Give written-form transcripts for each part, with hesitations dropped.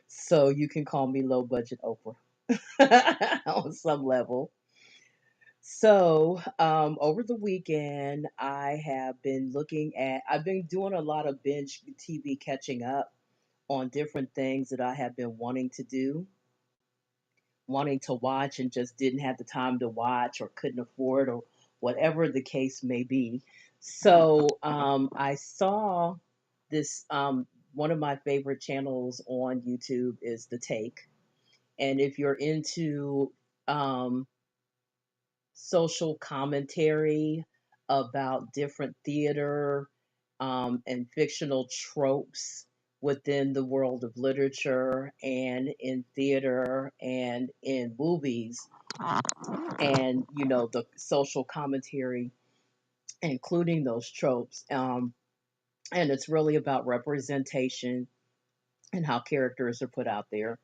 So you can call me low budget Oprah on some level. So, over the weekend, I've been doing a lot of binge TV catching up on different things that I have been wanting to do, wanting to watch, and just didn't have the time to watch or couldn't afford or whatever the case may be. So, I saw this, one of my favorite channels on YouTube is The Take. And if you're into, um, social commentary about different theater and fictional tropes within the world of literature and in theater and in movies, and the social commentary including those tropes, and it's really about representation and how characters are put out there.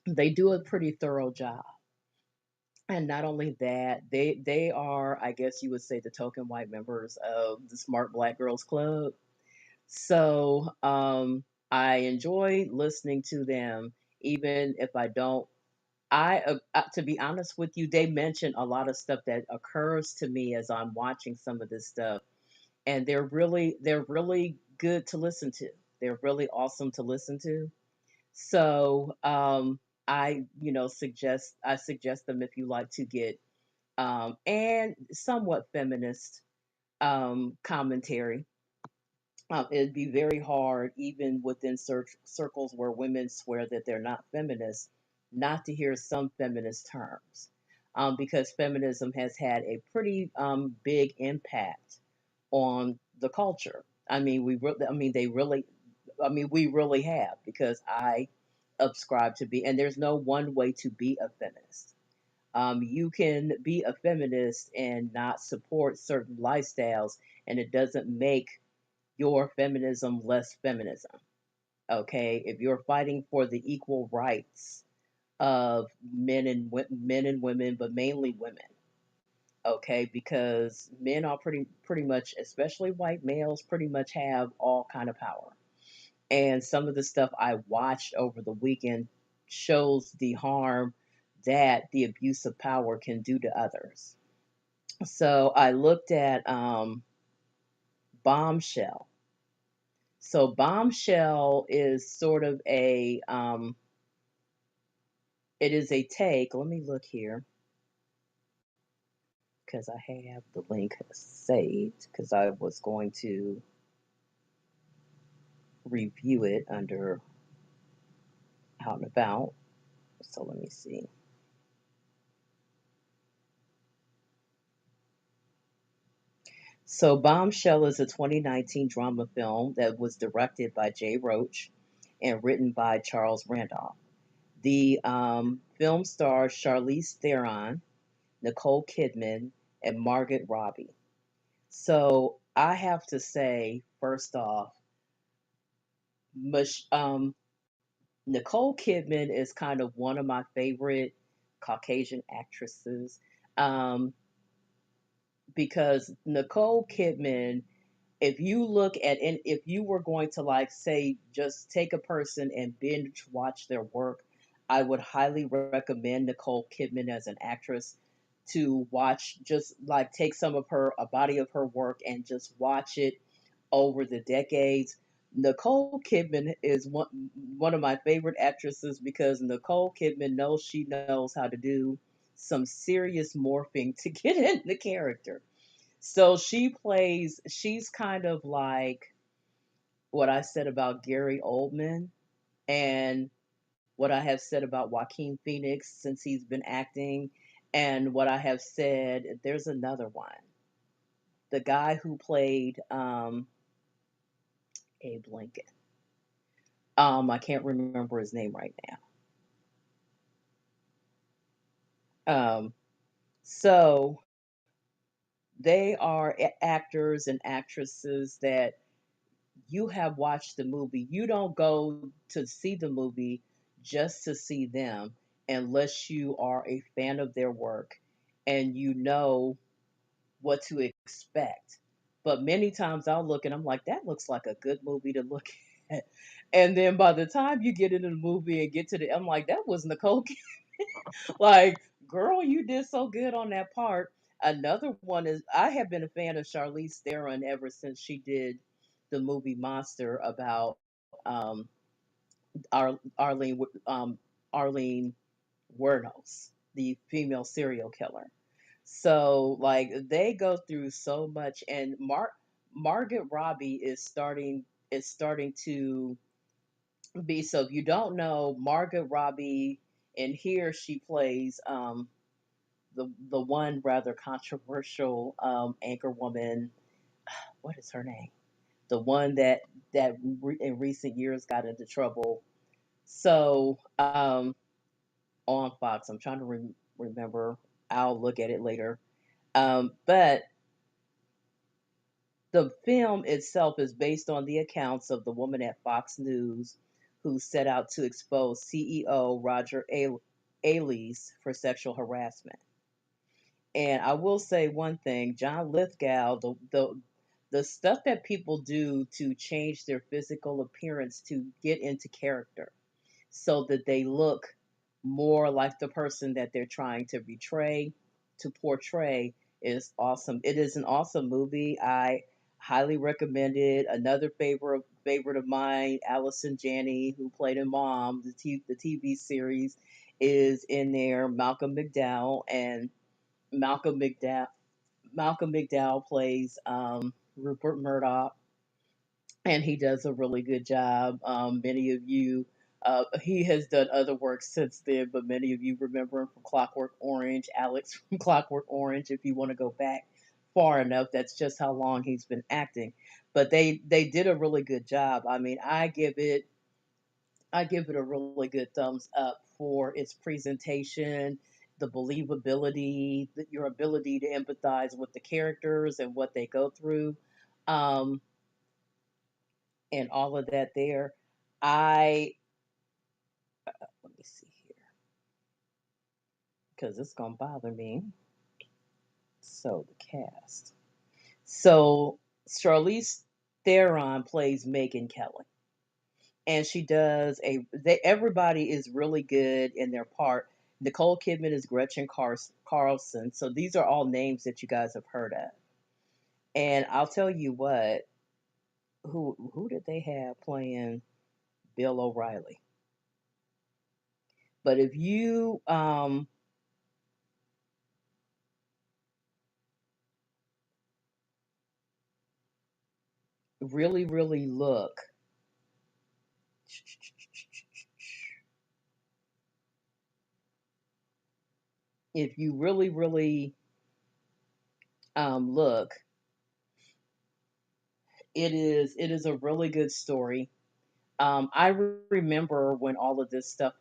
They do a pretty thorough job. And not only that, they are, I guess you would say, the token white members of the Smart Black Girls Club. So I enjoy listening to them, even if I don't. To be honest with you, they mention a lot of stuff that occurs to me as I'm watching some of this stuff, and they're really good to listen to. They're really awesome to listen to. So I suggest them if you like to get and somewhat feminist commentary. It'd be very hard, even within circles where women swear that they're not feminists, not to hear some feminist terms, because feminism has had a pretty big impact on the culture. We really have, because I subscribe to be, and there's no one way to be a feminist. You can be a feminist and not support certain lifestyles, and it doesn't make your feminism less feminism. Okay, if you're fighting for the equal rights of men and women, but mainly women. Okay, because men are pretty much, especially white males, pretty much have all kind of power. And some of the stuff I watched over the weekend shows the harm that the abuse of power can do to others. So I looked at Bombshell. So Bombshell is sort of it is a take. Let me look here because I have the link saved because I was going to review it under Out and About. So let me see. So Bombshell is a 2019 drama film that was directed by Jay Roach and written by Charles Randolph. The film stars Charlize Theron, Nicole Kidman, and Margaret Robbie. So I have to say, first off, Mich- um, Nicole Kidman is kind of one of my favorite Caucasian actresses, um, because Nicole Kidman, if you were going to, like, say, just take a person and binge watch their work, I would highly recommend Nicole Kidman as an actress to watch, just like take a body of her work and just watch it over the decades. Nicole Kidman is one of my favorite actresses because Nicole Kidman knows she knows how to do some serious morphing to get in the character. So she's kind of like what I said about Gary Oldman and what I have said about Joaquin Phoenix since he's been acting, and what I have said, there's another one. The guy who played Abe Lincoln. I can't remember his name right now. So they are actors and actresses that you have watched the movie. You don't go to see the movie just to see them unless you are a fan of their work and you know what to expect. But many times I'll look and I'm like, that looks like a good movie to look And then by the time you get into the movie and get to the, I'm like, that was Nicole. Like, girl, you did so good on that part. Another one is I have been a fan of Charlize Theron ever since she did the movie Monster about um, Arlene Arlene Wuornos, the female serial killer. So like they go through so much, and Margaret Robbie is starting to be. So if you don't know Margaret Robbie, and here she plays the one rather controversial anchor woman. What is her name? The one that in recent years got into trouble. So on Fox, I'm trying to remember. I'll look at it later. But the film itself is based on the accounts of the woman at Fox News who set out to expose CEO Roger Ailes for sexual harassment. And I will say one thing, John Lithgow, the stuff that people do to change their physical appearance to get into character so that they look more like the person that they're trying to portray is awesome. It is an awesome movie. I highly recommend it. Another favorite of mine, Allison Janney, who played in Mom, the TV series, is in there. Malcolm McDowell Malcolm McDowell plays Rupert Murdoch, and he does a really good job. Many of you, he has done other work since then, but many of you remember him from Clockwork Orange, Alex from Clockwork Orange. If you want to go back far enough, that's just how long he's been acting. But they did a really good job. I mean, I give it a really good thumbs up for its presentation, the believability, your ability to empathize with the characters and what they go through. Um, and all of that there. I Let me see here because it's gonna bother me. So the cast. So Charlize Theron plays Megan Kelly, and she does a. Everybody is really good in their part. Nicole Kidman is Gretchen Carlson. So these are all names that you guys have heard of. And I'll tell you what, who did they have playing Bill O'Reilly? But if you really, really look, if you really, really look, it is a really good story. Remember when all of this stuff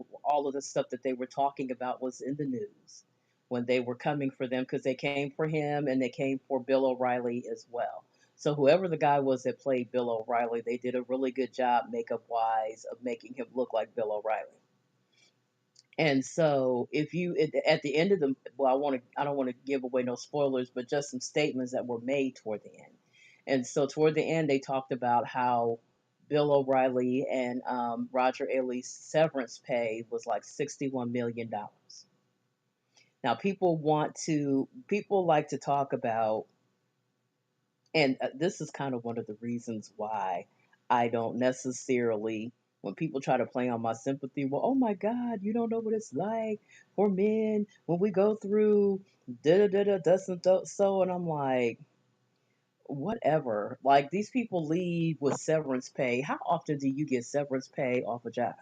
that they were talking about was in the news when they were coming for them because they came for him and they came for Bill O'Reilly as well. So whoever the guy was that played Bill O'Reilly, they did a really good job makeup wise of making him look like Bill O'Reilly. And so, if you at the end of the, well, I don't want to give away no spoilers, but just some statements that were made toward the end. And so, toward the end, they talked about how Bill O'Reilly and Roger Ailes' severance pay was like $61 million. Now, people like to talk about, and this is kind of one of the reasons why I don't necessarily, when people try to play on my sympathy, well, oh my God, you don't know what it's like for men when we go through da da da da thus and so, and I'm like, whatever. Like these people leave with severance pay. How often do you get severance pay off a job?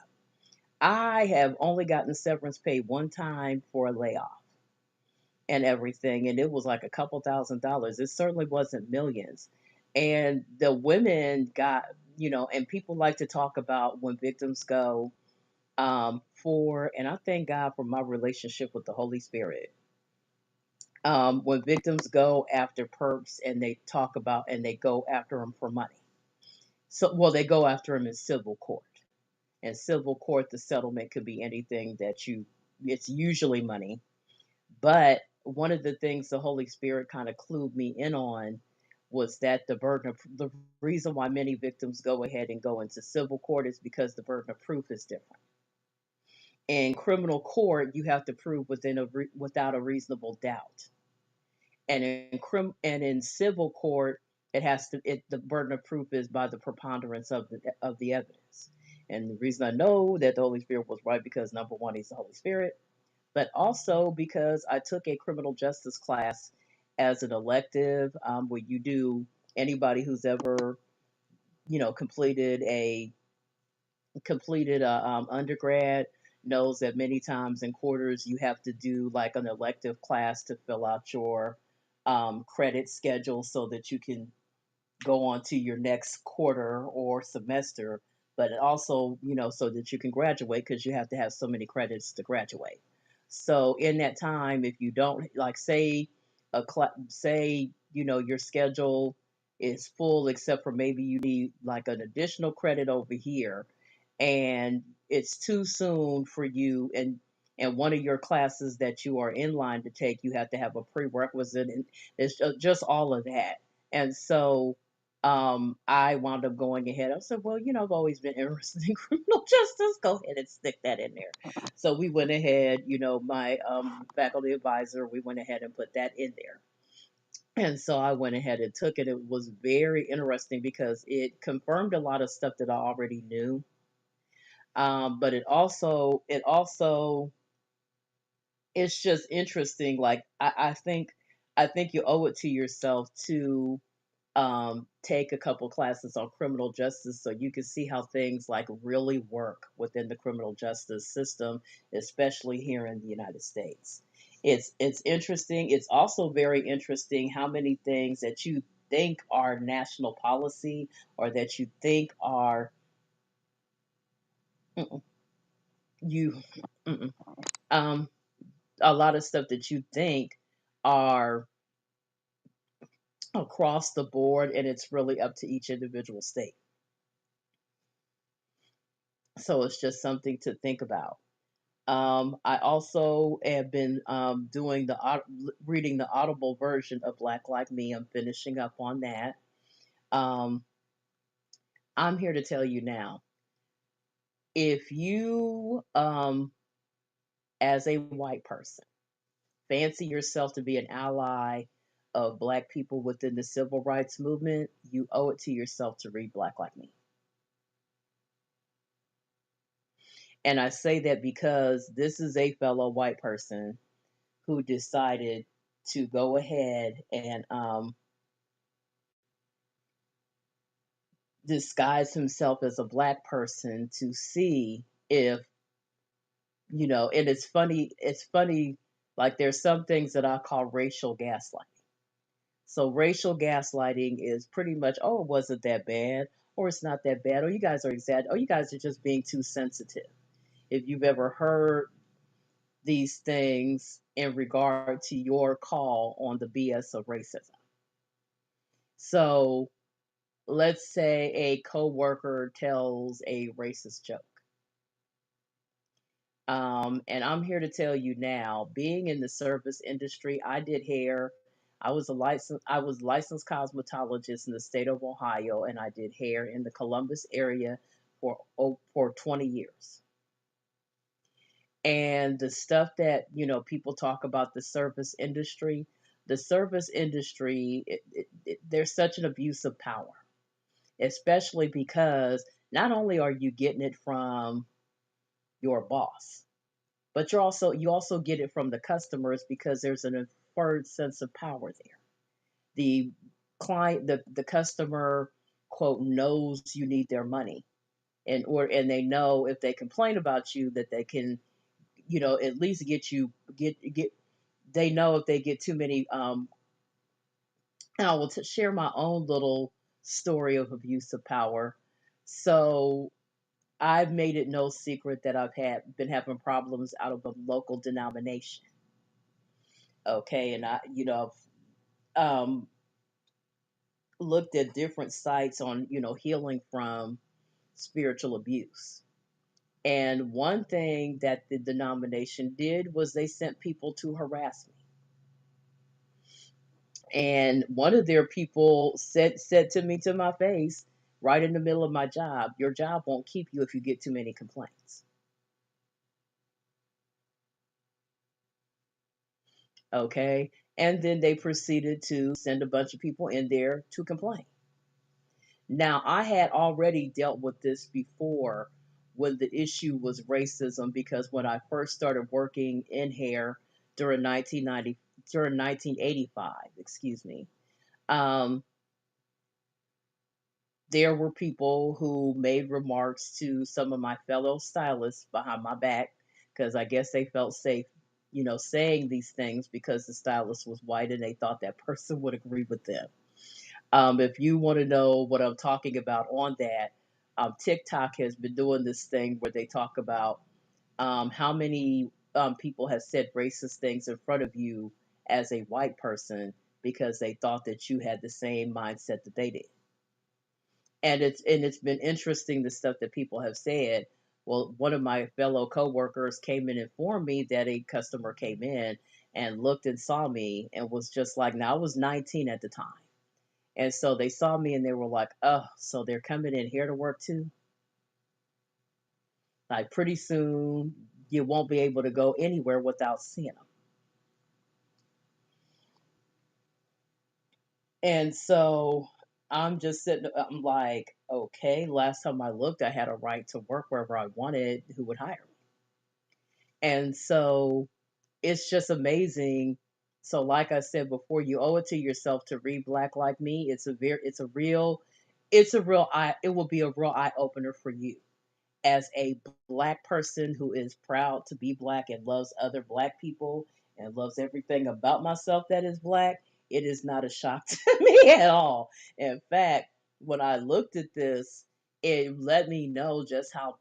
I have only gotten severance pay one time for a layoff and everything, and it was like a couple $1,000s. It certainly wasn't millions. And the women got, and people like to talk about when victims go and I thank God for my relationship with the Holy Spirit. When victims go after perps and they talk about and they go after them for money. So, well, they go after them in civil court. In civil court, the settlement could be anything it's usually money. But one of the things the Holy Spirit kind of clued me in on was that the reason why many victims go ahead and go into civil court is because the burden of proof is different. In criminal court, you have to prove without a reasonable doubt, and in civil court, the burden of proof is by the preponderance of the evidence. And the reason I know that the Holy Spirit was right, because number one, He's the Holy Spirit, but also because I took a criminal justice class as an elective, where you do, anybody who's ever completed a undergrad knows that many times in quarters you have to do like an elective class to fill out your credit schedule so that you can go on to your next quarter or semester, but also, so that you can graduate, because you have to have so many credits to graduate. So in that time, if you don't, like, say, your schedule is full except for maybe you need like an additional credit over here, and it's too soon for you, and one of your classes that you are in line to take, you have to have a prerequisite, and it's just all of that. And so I wound up going ahead. I said, well, I've always been interested in criminal justice. Go ahead and stick that in there. So we went ahead, my faculty advisor, we went ahead and put that in there. And so I went ahead and took it. It was very interesting because it confirmed a lot of stuff that I already knew. But it's just interesting. Like I think you owe it to yourself to take a couple classes on criminal justice so you can see how things like really work within the criminal justice system, especially here in the United States. It's interesting. It's also very interesting how many things that you think are national policy, or that you think are mm-mm, you mm-mm, um a lot of stuff that you think are across the board, and it's really up to each individual state. So it's just something to think about. I also have been reading the Audible version of Black Like Me. I'm finishing up on that. Um, I'm here to tell you now, if you, as a white person, fancy yourself to be an ally of Black people within the civil rights movement, you owe it to yourself to read Black Like Me. And I say that because this is a fellow white person who decided to go ahead and disguise himself as a Black person to see if, and it's funny, like there's some things that I call racial gaslighting. So racial gaslighting is pretty much, oh, it wasn't that bad, or it's not that bad, or you guys are or you guys are just being too sensitive. If you've ever heard these things in regard to your call on the BS of racism. So let's say a coworker tells a racist joke. And I'm here to tell you now, being in the service industry, I did hair. I was licensed cosmetologist in the state of Ohio, and I did hair in the Columbus area for 20 years. And the stuff that, people talk about the service industry, there's such an abuse of power, especially because not only are you getting it from your boss, but you also get it from the customers, because there's an inferred sense of power there. The the customer, quote, knows you need their money, and they know if they complain about you that they can, at least get they know if they get too many. And I will share my own little story of abuse of power. So I've made it no secret that been having problems out of a local denomination. Okay, and um, looked at different sites on, healing from spiritual abuse. And one thing that the denomination did was they sent people to harass me. And one of their people said to me to my face, right in the middle of my job, your job won't keep you if you get too many complaints. Okay. And then they proceeded to send a bunch of people in there to complain. Now, I had already dealt with this before when the issue was racism, because when I first started working in hair during 1990, during 1985, excuse me, um, there were people who made remarks to some of my fellow stylists behind my back because I guess they felt safe, saying these things because the stylist was white and they thought that person would agree with them. If you want to know what I'm talking about on that, TikTok has been doing this thing where they talk about how many people have said racist things in front of you as a white person because they thought that you had the same mindset that they did. And it's been interesting the stuff that people have said. Well, one of my fellow coworkers came and informed me that a customer came in and looked and saw me and was just like, now I was 19 at the time. And so they saw me and they were like, oh, so they're coming in here to work too? Like, pretty soon you won't be able to go anywhere without seeing them. And so I'm just sitting, I'm like, okay, last time I looked, I had a right to work wherever I wanted, who would hire me. And so it's just amazing. So, like I said before, you owe it to yourself to read Black Like Me. It's a real eye, it will be a real eye opener for you as a black person who is proud to be black and loves other black people and loves everything about myself that is black. It is not a shock to me at all. In fact, when I looked at this, it let me know just how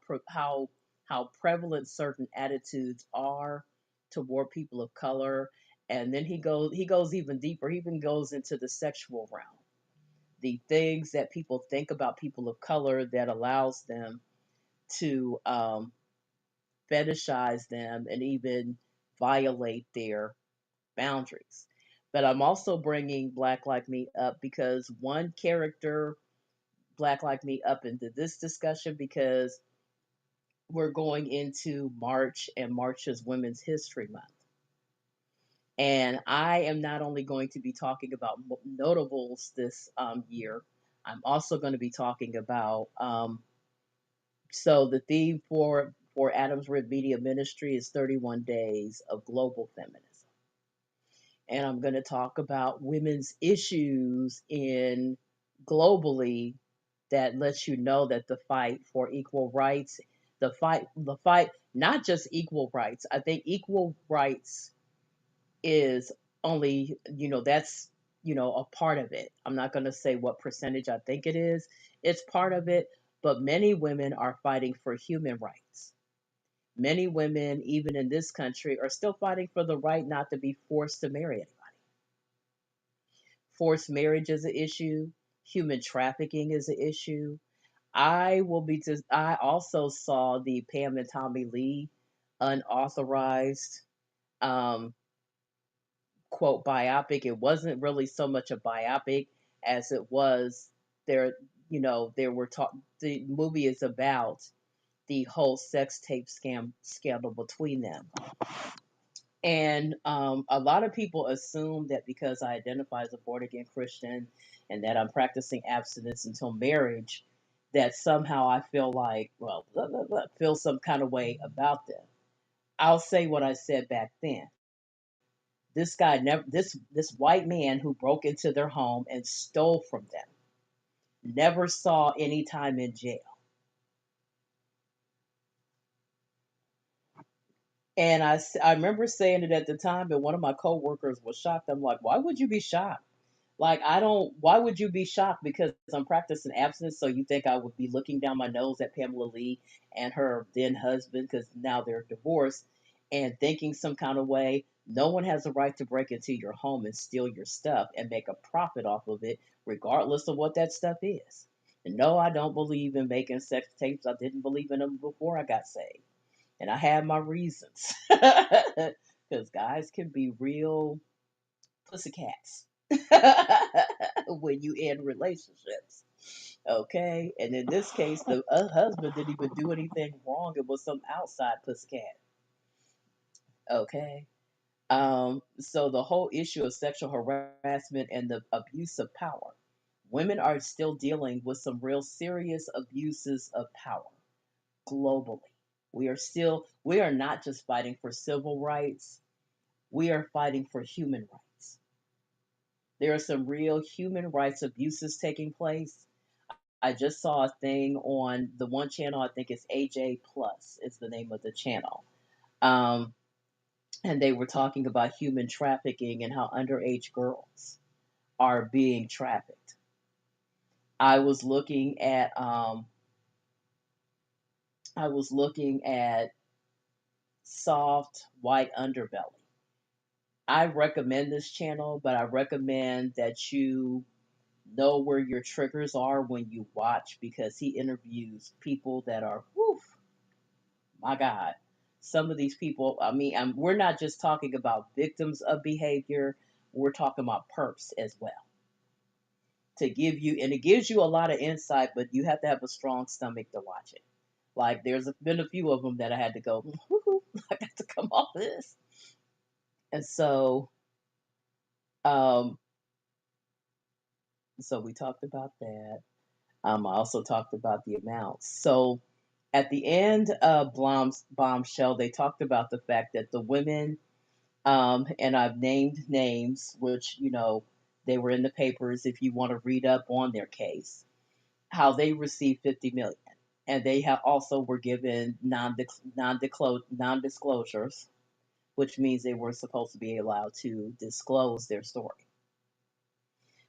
prevalent certain attitudes are toward people of color. And then he goes even deeper. He even goes into the sexual realm, the things that people think about people of color that allows them to fetishize them and even violate their boundaries. But I'm also bringing Black Like Me up because one character, Black Like Me, up into this discussion because we're going into March and March is Women's History Month. And I am not only going to be talking about notables this year, I'm also going to be talking about so the theme for Adams Rib Media Ministry is 31 Days of Global Feminism. And I'm going to talk about women's issues in globally that lets you know that the fight for equal rights, the fight not just equal rights. I think equal rights is only, that's, a part of it. I'm not going to say what percentage I think it is. It's part of it, but many women are fighting for human rights. Many women, even in this country, are still fighting for the right not to be forced to marry anybody. Forced marriage is an issue. Human trafficking is an issue. I also saw the Pam and Tommy Lee unauthorized um, quote biopic. It wasn't really so much a biopic as it was there. There were talk. The movie is about the whole sex tape scandal between them. And a lot of people assume that because I identify as a born again Christian and that I'm practicing abstinence until marriage, that somehow I feel like, well, blah, blah, blah, feel some kind of way about them. I'll say what I said back then. This guy never, this white man who broke into their home and stole from them, never saw any time in jail. And I remember saying it at the time, and one of my coworkers was shocked. I'm like, why would you be shocked? Like, I don't, why would you be shocked? Because I'm practicing abstinence. So you think I would be looking down my nose at Pamela Lee and her then husband, because now they're divorced, and thinking some kind of way? No one has a right to break into your home and steal your stuff and make a profit off of it, regardless of what that stuff is. And no, I don't believe in making sex tapes. I didn't believe in them before I got saved. And I had my reasons. Because guys can be real pussycats. when you end relationships. Okay, and in this case, the husband didn't even do anything wrong. It was some outside pussycat. Okay, so the whole issue of sexual harassment and the abuse of power, women are still dealing with some real serious abuses of power globally. We are not just fighting for civil rights, we are fighting for human rights. There are some real human rights abuses taking place. I just saw a thing on the one channel, I think it's AJ Plus, is the name of the channel. Um, and they were talking about human trafficking and how underage girls are being trafficked. I was looking at soft white underbelly. I recommend this channel, but I recommend that you know where your triggers are when you watch because he interviews people that are, whew, my God. Some of these people, I mean, we're not just talking about victims of behavior, we're talking about perps as well. To give you, and it gives you a lot of insight, but you have to have a strong stomach to watch it. Like, been a few of them that I had to go, whoo, I got to come off this. And um, so we talked about that. I also talked about the amounts. So at the end of Blom's bombshell, they talked about the fact that the women, and I've named names, which they were in the papers. If you want to read up on their case, how they received 50 million, and they have also were given non-disclosures, which means they were supposed to be allowed to disclose their story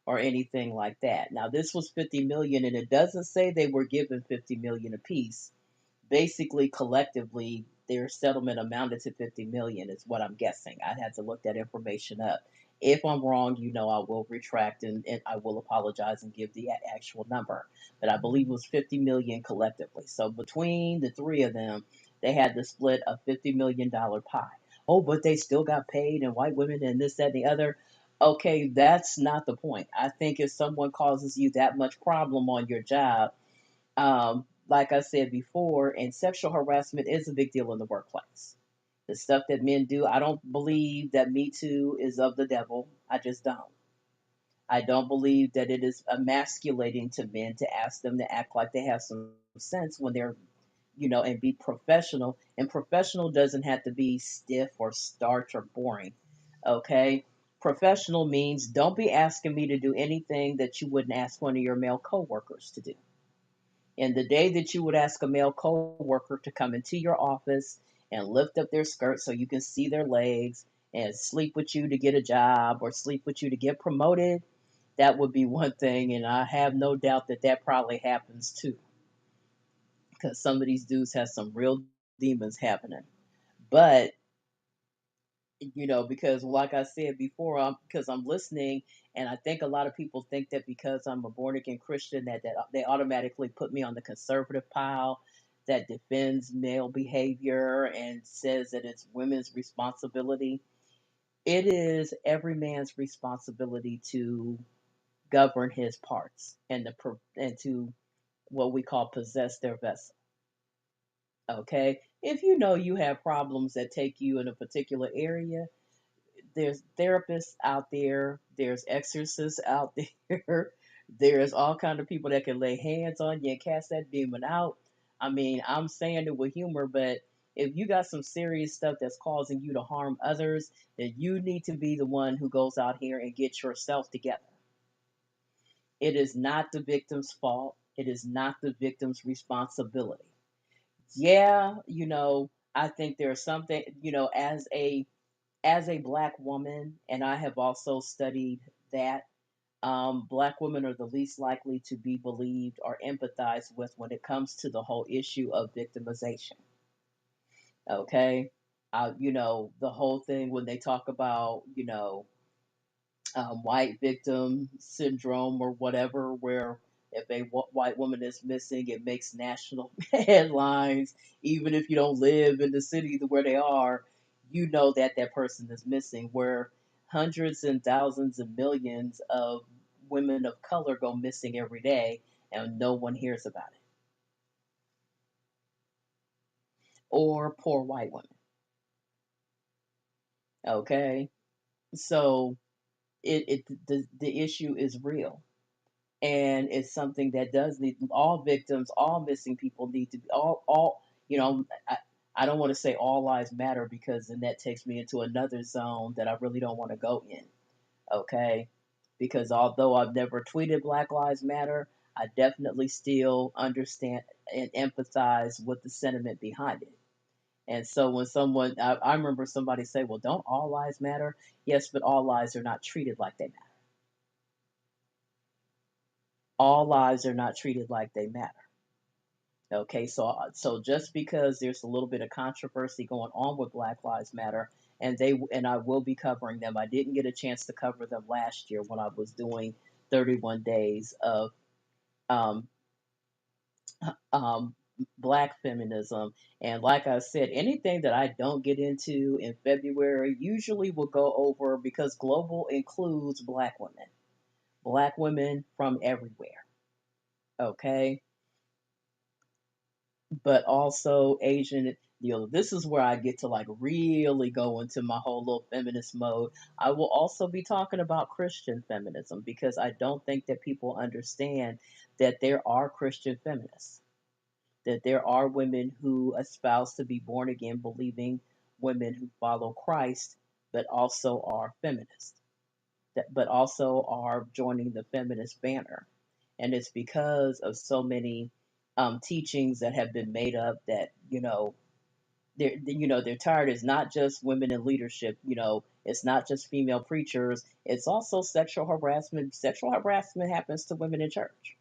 or anything like that. Now this was 50 million, and it doesn't say they were given 50 million apiece. Basically, collectively, their settlement amounted to 50 million is what I'm guessing. I'd have to look that information up. If I'm wrong, I will retract and I will apologize and give the actual number. But I believe it was 50 million collectively. So between the three of them, they had to split a $50 million pie. Oh, but they still got paid, and white women and this, that, and the other. Okay, that's not the point. I think if someone causes you that much problem on your job, like I said before, and sexual harassment is a big deal in the workplace. The stuff that men do, I don't believe that Me Too is of the devil. I just don't. I don't believe that it is emasculating to men to ask them to act like they have some sense when they're, and be professional. And professional doesn't have to be stiff or starch or boring. Okay? Professional means don't be asking me to do anything that you wouldn't ask one of your male coworkers to do. And the day that you would ask a male coworker to come into your office and lift up their skirt so you can see their legs and sleep with you to get a job or sleep with you to get promoted, that would be one thing. And I have no doubt that that probably happens too, because some of these dudes have some real demons happening. But because like I said before, because I'm listening, and I think a lot of people think that because I'm a born again Christian that they automatically put me on the conservative pile that defends male behavior and says that it's women's responsibility. It is every man's responsibility to govern his parts and to what we call possess their vessel. Okay, if you have problems that take you in a particular area, there's therapists out there, there's exorcists out there, there's all kind of people that can lay hands on you and cast that demon out. I mean, I'm saying it with humor, but if you got some serious stuff that's causing you to harm others, then you need to be the one who goes out here and get yourself together. It is not the victim's fault. It is not the victim's responsibility. Yeah, I think there's something, as a black woman, and I have also studied that, black women are the least likely to be believed or empathized with when it comes to the whole issue of victimization. Okay. The whole thing when they talk about, white victim syndrome or whatever, where if a white woman is missing, it makes national headlines. Even if you don't live in the city where they are, you know that that person is missing. Where hundreds and thousands and millions of women of color go missing every day and no one hears about it. Or poor white women. Okay. So the issue is real. And it's something that does need all victims, all missing people need to be all you know, I don't want to say all lives matter because then that takes me into another zone that I really don't want to go in. Okay. Because although I've never tweeted Black Lives Matter, I definitely still understand and empathize with the sentiment behind it. And so when I remember somebody say, well, don't all lives matter? Yes, but all lives are not treated like they matter. All lives are not treated like they matter. Okay, so just because there's a little bit of controversy going on with Black Lives Matter, and I will be covering them. I didn't get a chance to cover them last year when I was doing 31 days of um, um, Black feminism. And like I said, anything that I don't get into in February usually will go over because global includes Black women from everywhere. Okay, but also Asian. This is where I get to like really go into my whole little feminist mode. I will also be talking about Christian feminism because I don't think that people understand that there are Christian feminists, that there are women who espouse to be born again, believing women who follow Christ, but also are feminists, but also are joining the feminist banner. And it's because of so many teachings that have been made up that they're tired. It's not just women in leadership. It's not just female preachers. It's also sexual harassment. Sexual harassment happens to women in church.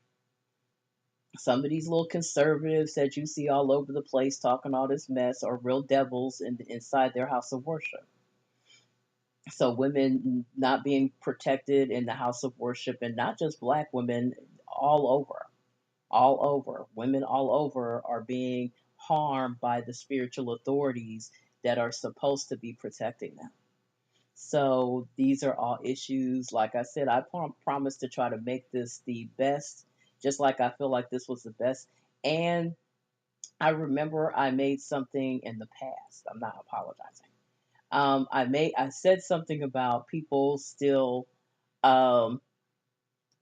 Some of these little conservatives that you see all over the place talking all this mess are real devils inside their house of worship. So women not being protected in the house of worship, and not just black women, all over, women all over are being harmed by the spiritual authorities that are supposed to be protecting them. So these are all issues. Like I said, I promise to try to make this the best, just like I feel like this was the best. And I remember I made something in the past. I'm not apologizing. I said something about people still um,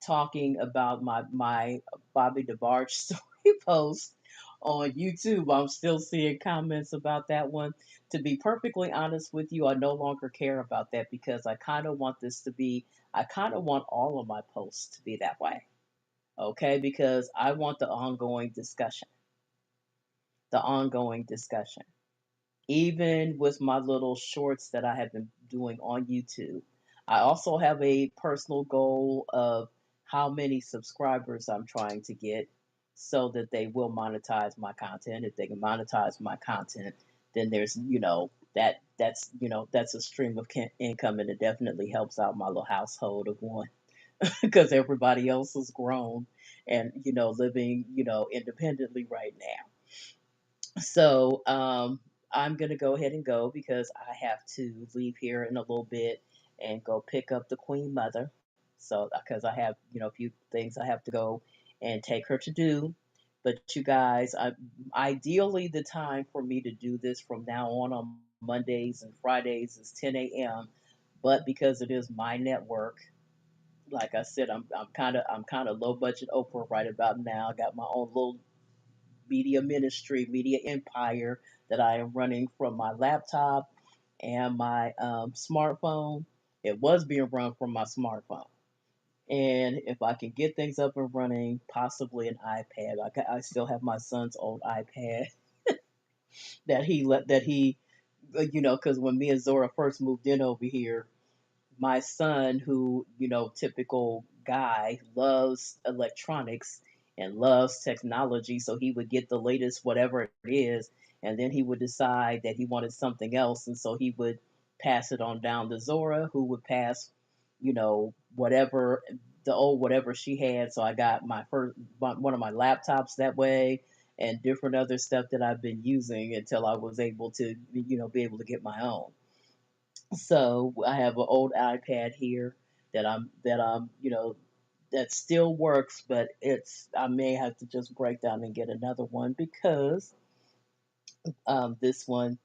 talking about my Bobby DeBarge story post on YouTube. I'm still seeing comments about that one. To be perfectly honest with you, I no longer care about that because I kind of want all of my posts to be that way. Okay, because I want the ongoing discussion. Even with my little shorts that I have been doing on YouTube. I also have a personal goal of how many subscribers I'm trying to get so that they will monetize my content. If they can monetize my content, then that's a stream of income, and it definitely helps out my little household of one because everybody else is grown and living independently right now. So I'm going to go ahead and go because I have to leave here in a little bit and go pick up the Queen Mother. So, because I have, a few things I have to go and take her to do. But you guys, ideally, the time for me to do this from now on Mondays and Fridays is 10 a.m. But because it is my network, like I said, I'm kind of low budget Oprah right about now. I got my own little media ministry, media empire that I am running from my laptop and my smartphone. It was being run from my smartphone. And if I can get things up and running, possibly an iPad. I still have my son's old iPad because when me and Zora first moved in over here, my son, who, typical guy, loves electronics and loves technology. So he would get the latest, whatever it is, and then he would decide that he wanted something else. And so he would pass it on down to Zora, who would pass, whatever the old whatever she had. So I got one of my laptops that way and different other stuff that I've been using until I was able to, be able to get my own. So I have an old iPad here that I'm that still works, but I may have to just break down and get another one because this one.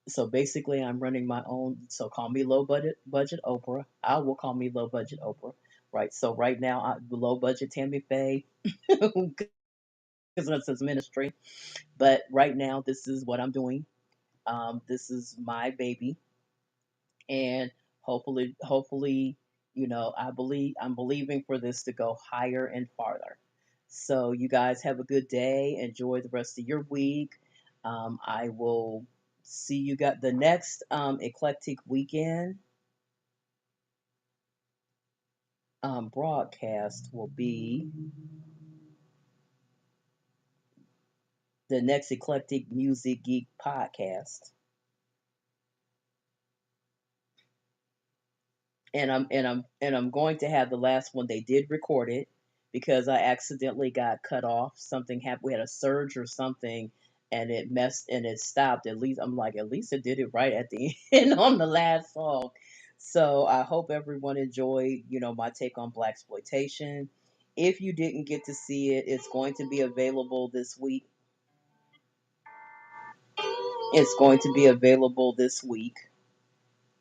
So basically, I'm running my own. So call me low budget Oprah. I will call me low budget Oprah. Right. So right now, low budget Tammy Faye, because that's his ministry. But right now, this is what I'm doing. This is my baby, and hopefully, I'm believing for this to go higher and farther. So you guys have a good day. Enjoy the rest of your week. I will see you got the next eclectic weekend broadcast will be the next eclectic music geek podcast. And I'm going to have the last one. They did record it because I accidentally got cut off. Something happened. We had a surge or something, and it messed and it stopped. At least I'm like, at least it did it right at the end on the last song. So I hope everyone enjoyed, my take on black exploitation. If you didn't get to see it, it's going to be available this week. It's going to be available this week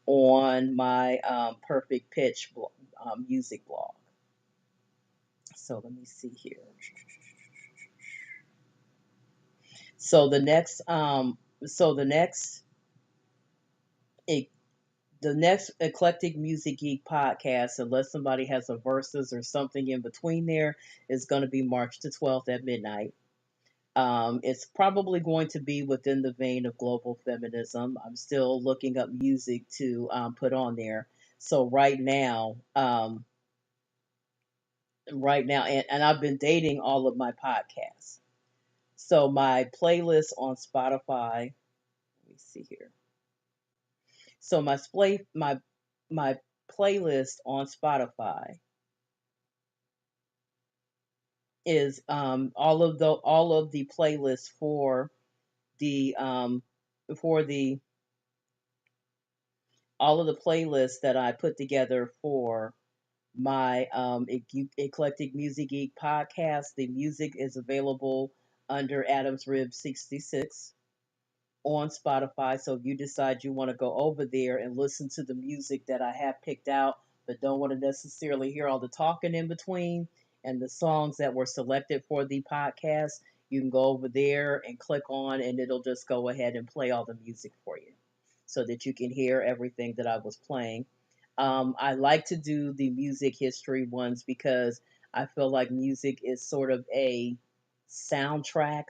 on my Perfect Pitch music blog. So let me see here. So the next, so e- the next eclectic music geek podcast, unless somebody has a verses or something in between there, is going to be March the 12th at midnight. It's probably going to be within the vein of global feminism. I'm still looking up music to put on there. So right now, and I've been dating all of my podcasts. So my playlist on Spotify. Let me see here. So my playlist on Spotify is all of the playlists the for the all of the playlists that I put together for my eclectic music geek podcast. The music is available under Adams Rib 66 on Spotify. So if you decide you want to go over there and listen to the music that I have picked out, but don't want to necessarily hear all the talking in between and the songs that were selected for the podcast, you can go over there and click on, and it'll just go ahead and play all the music for you so that you can hear everything that I was playing. I like to do the music history ones because I feel like music is sort of a soundtrack.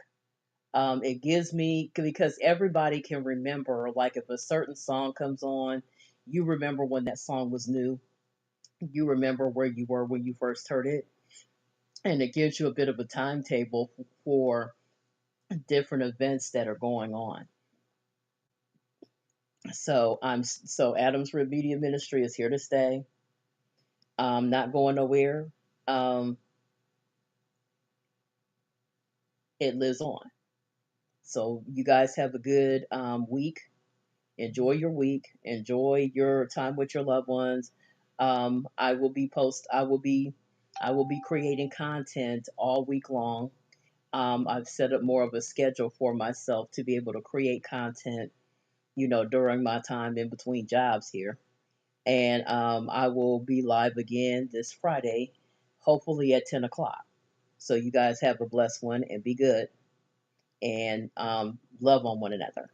It gives me, because everybody can remember, like if a certain song comes on, you remember when that song was new, you remember where you were when you first heard it, and it gives you a bit of a timetable for different events that are going on. So Adams Rib Media Ministry is here to stay. Not going nowhere. Um, it lives on. So you guys have a good week. Enjoy your week. Enjoy your time with your loved ones. I will be post. I will be creating content all week long. I've set up more of a schedule for myself to be able to create content, during my time in between jobs here. And I will be live again this Friday, hopefully at 10 o'clock. So you guys have a blessed one and be good and love on one another.